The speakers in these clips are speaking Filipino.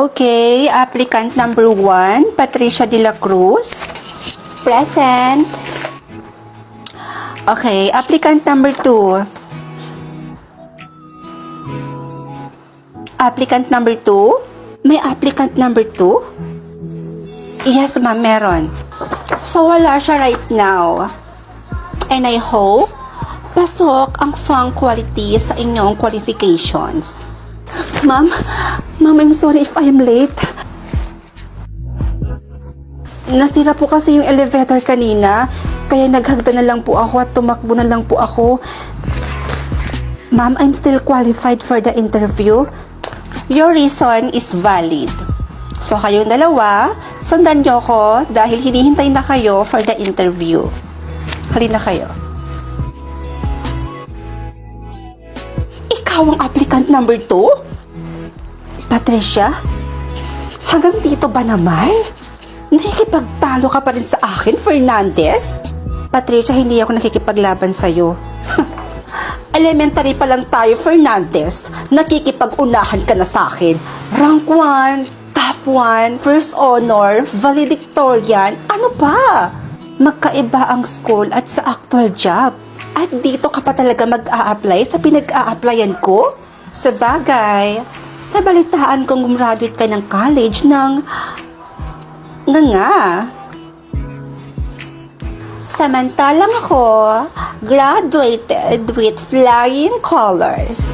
Okay, applicant number 1, Patricia de la Cruz. Present. Okay, applicant number 2. Applicant number 2? May applicant number 2? Yes, ma'am, meron. So, wala siya right now. And I hope pasok ang fang quality sa inyong qualifications. Ma'am, I'm sorry if I'm late. Nasira po kasi yung elevator kanina, kaya naghagda na lang po ako at tumakbo na lang po ako. Ma'am, I'm still qualified for the interview. Your reason is valid. So, kayong dalawa, sundan nyo ko dahil hinihintay na kayo for the interview. Halina kayo. Ikaw ang applicant number 2? Patricia? Hanggang dito ba naman? Nakikipagtalo ka pa rin sa akin, Fernandez? Patricia, hindi ako nakikipaglaban sa'yo. Elementary pa lang tayo, Fernandez. Nakikipag-unahan ka na sa akin. Rank 1, top 1, first honor, valedictorian, ano pa? Magkaiba ang school at sa actual job. At dito ka pa talaga mag-a-apply sa pinag-a-applyan ko? Sabagay, nabalitaan kong gumraduate ka ng college ng nga. Samantalang ako, graduated with flying colors.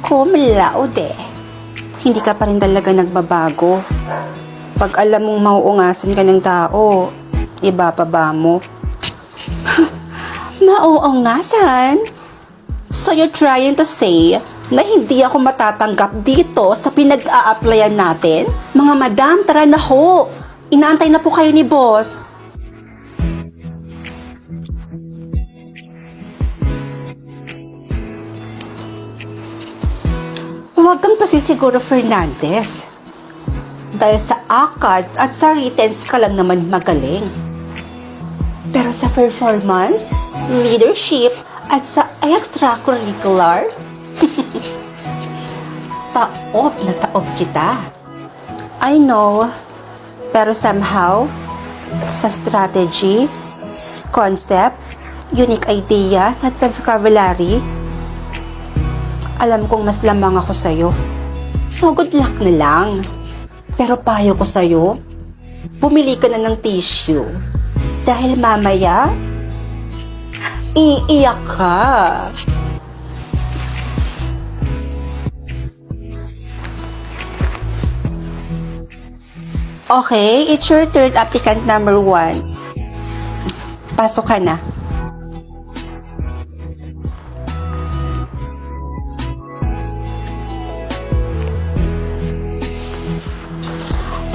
Cum laude. Hindi ka pa rin talaga nagbabago. Pag alam mong mauungasan ka ng tao, ibababa mo. Mauungasan? So you're trying to say na hindi ako matatanggap dito sa pinag-a-applyan natin? Mga madam, tara na ho. Inaantay na po kayo ni boss. Huwag kang pasisiguro, Fernandez. Dahil sa ACADS at sa writtens ka lang naman magaling. Pero sa performance, leadership, at sa extracurricular, taob na taob kita. I know, pero somehow, sa strategy, concept, unique ideas, at sa vocabulary, alam kong mas lamang ako sa'yo. So good luck na lang. Pero payo ko sa'yo, bumili ka na ng tissue. Dahil mamaya, iiyak ka. Okay, it's your third applicant number 1. Pasok ka na.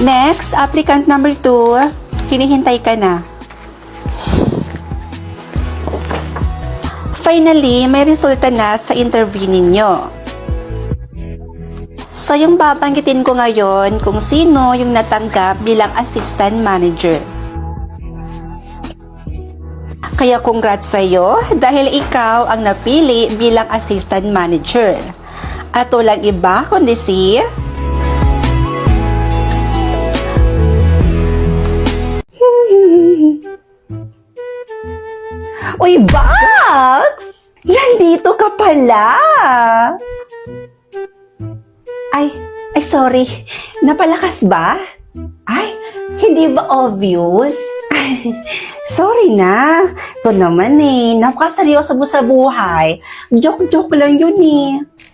Next, applicant number 2, hinihintay ka na. Finally, may resulta na sa interview ninyo. So, yung babanggitin ko ngayon kung sino yung natanggap bilang assistant manager. Kaya congrats sa'yo dahil ikaw ang napili bilang assistant manager. At walang iba kundi si Uy, Bugs! Nandito ka pala! Ay, sorry. Napalakas ba? Ay, hindi ba obvious? Sorry na. Ito naman napakaseryoso mo sa buhay. Joke-joke lang yun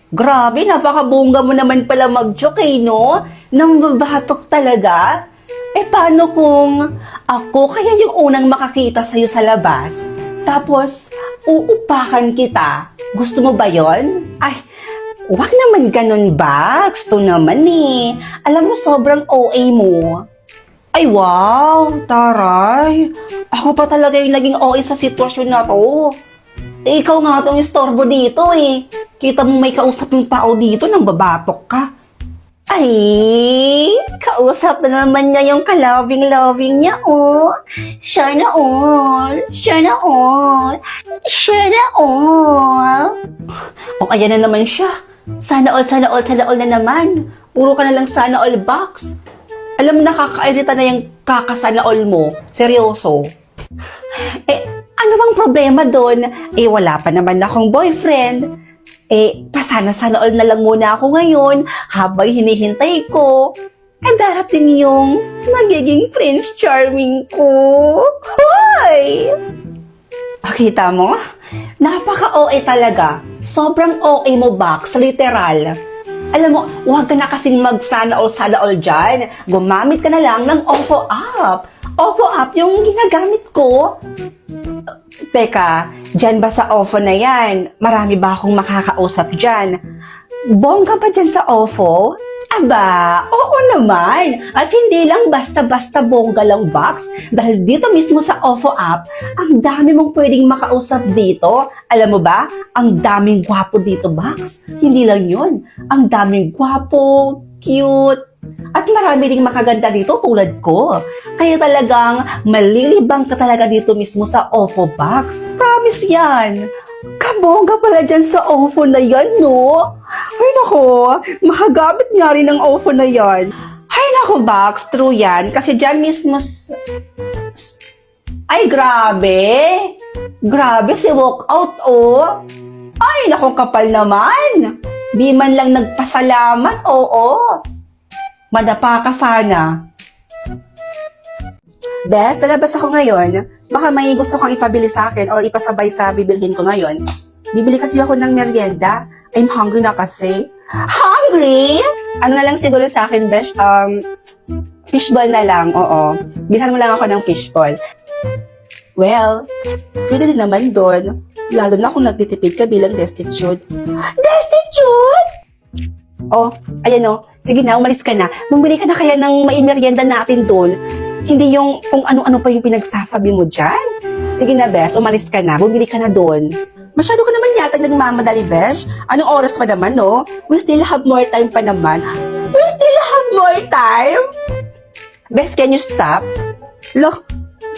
Grabe, napakabongga mo naman pala mag-joke no? Nang babatok talaga. Paano kung ako kaya yung unang makakita sa'yo sa labas? Tapos, uupakan kita. Gusto mo ba yon? Ay, wag naman ganun ba? Gusto naman Alam mo, sobrang OA mo. Ay, wow! Taray! Ako pa talaga yung naging OA sa sitwasyon na to. Ikaw nga tong istorbo dito Kita mo may kausap yung tao dito nang babatok ka. Ay, kausap na naman niya yung kalabing-labing niya, Sure na all. Sure na all. Sure na all. Ayan na naman siya. Sana all na naman. Puro ka na lang sana all box. Alam mo, nakakairita na yung kakasana all mo. Seryoso. Eh, ano bang problema doon? Eh, wala pa naman akong boyfriend. Eh, pasana-sana all na lang muna ako ngayon habang hinihintay ko. Eh, darating yung magiging Prince Charming ko. Hoy! Kita mo? Napaka-OA talaga. Sobrang OA mo, Box. Literal. Alam mo, huwag ka na kasing sana all dyan. Gumamit ka na lang ng OVO app. OVO app yung ginagamit ko. Teka, dyan ba sa OVO na yan? Marami ba akong makakausap dyan? Bongga ba dyan sa OVO? Aba, oo naman. At hindi lang basta-basta bongga lang, Box. Dahil dito mismo sa OVO app, ang dami mong pwedeng makausap dito. Alam mo ba, ang daming gwapo dito, Box. Hindi lang yun. Ang daming gwapo, cute, at marami ding makaganda dito tulad ko. Kaya talagang malilibang ka talaga dito mismo sa OVO, Box. Promise yan. Kabongga pala dyan sa OVO na yan, no? Ay nako, makagamit nga rin ng OVO na yan. Ay nako, Box, true yan. Kasi dyan mismo... Ay, grabe! Grabe si walkout, oh! Ay, nako, kapal naman! Di man lang nagpasalamat, oo. Madapa ka sana. Bes, lalabas ako ngayon. Baka may gusto kang ipabili sa akin or ipasabay sa bibilhin ko ngayon. Bibili kasi ako ng merienda. I'm hungry na kasi. Hungry? Ano na lang siguro sa akin, Besh? Fishball na lang, oo. Bilhan mo lang ako ng fishball. Well, pwede din naman doon. Lalo na kung nagtitipid ka bilang destitute. Destitute? Oh, ayan o. Sige na, umalis ka na. Bumili ka na kaya ng maimeryenda natin doon. Hindi yung kung ano-ano pa yung pinagsasabi mo dyan. Sige na, Besh, umalis ka na. Bumili ka na doon. Masyado ka naman yata nagmamadali, Besh. Anong oras pa naman, no? We still have more time pa naman. We still have more time? Besh, can you stop? Look,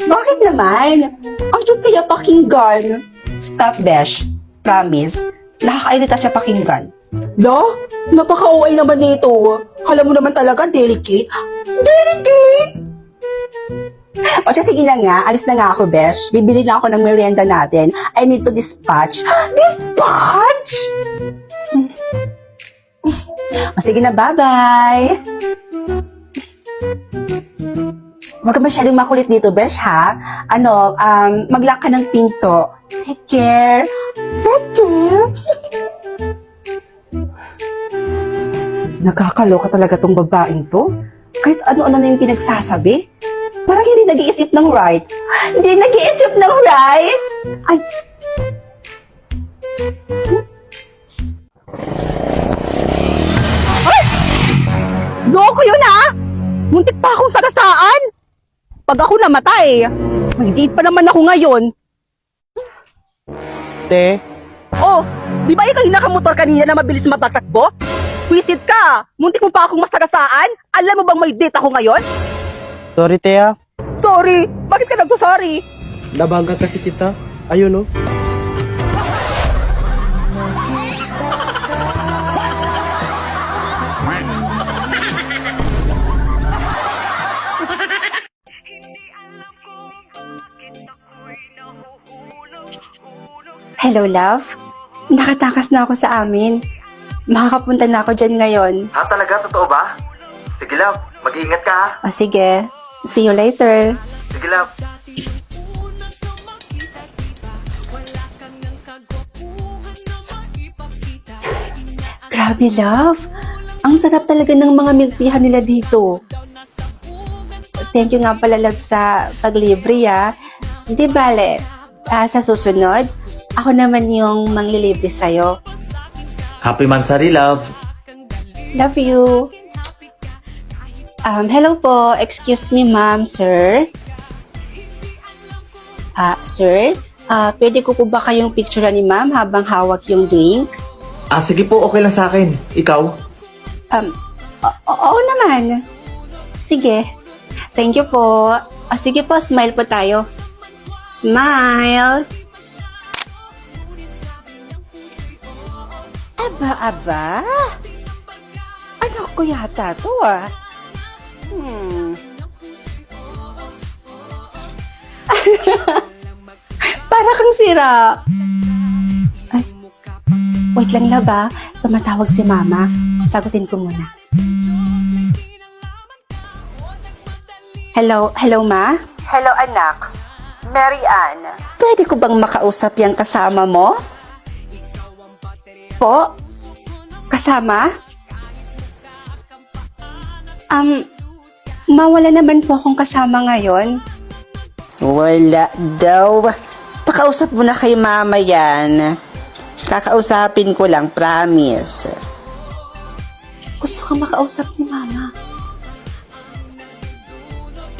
bakit naman? Ang cute kaya pakinggan. Stop, Besh. Promise. Nakakairita siya pakinggan. Lo? Napaka-OA naman nito. Kala mo naman talaga, delicate. Delicate! O siya, sige na nga. Alis na nga ako, Besh. Bibili na ako ng merienda natin. I need to dispatch. Dispatch? O sige na, bye-bye. Huwag ka masyadong makulit dito, Besh, ha? Mag-lock ka ng pinto. Take care. Take care. Nakakaloka talaga tong babaeng to. Kahit ano-ano na yung pinagsasabi. Parang hindi nag-iisip ng right. Hindi nag-iisip ng right? Ay. Ay! Loko yun, ha? Muntik pa akong sagasaan. Pag ako namatay, may date pa naman ako ngayon. Te, Oh, di ba ikaw yung nakamotor kanina na mabilis matatakbo? Visit ka! Muntik mo pa akong masagasaan? Alam mo bang may date ako ngayon? sorry te ah. Sorry! Bakit ka nagsasorry? Nabangga kasi kita. Ayun oh. Hello, love. Nakatakas na ako sa amin. Makakapunta na ako dyan ngayon. Ha, talaga? Totoo ba? Sige, love. Mag-iingat ka, ha? O sige, see you later. Sige, love. Grabe, love. Ang sarap talaga ng mga milk teahan nila dito. Thank you nga pala, love, sa paglibre, ah. Di bale, sa susunod, ako naman yung manglilibre sa'yo. Happy Mansari, love. Love you. Hello po. Excuse me, ma'am, sir. Sir, pwede ko po ba kayong picture ni ma'am habang hawak yung drink? Sige po. Okay lang sa akin. Ikaw? Oo naman. Sige. Thank you po. Sige po, smile po tayo. Smile. Aba. Ano ko yata to ah. Para kang sira. Ay, wait lang laba. Tumatawag si mama. Sagutin ko muna. Hello ma? Hello anak. Mary Ann. Pwede ko bang makausap yung kasama mo? Po? Kasama? Mawala naman po akong kasama ngayon. Wala daw. Pakausap mo na kay mama yan. Kakausapin ko lang, promise. Gusto kang makausap ni mama.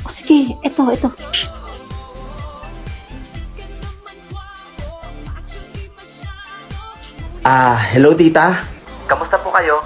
O sige, ito. Hello tita. Kamusta po kayo?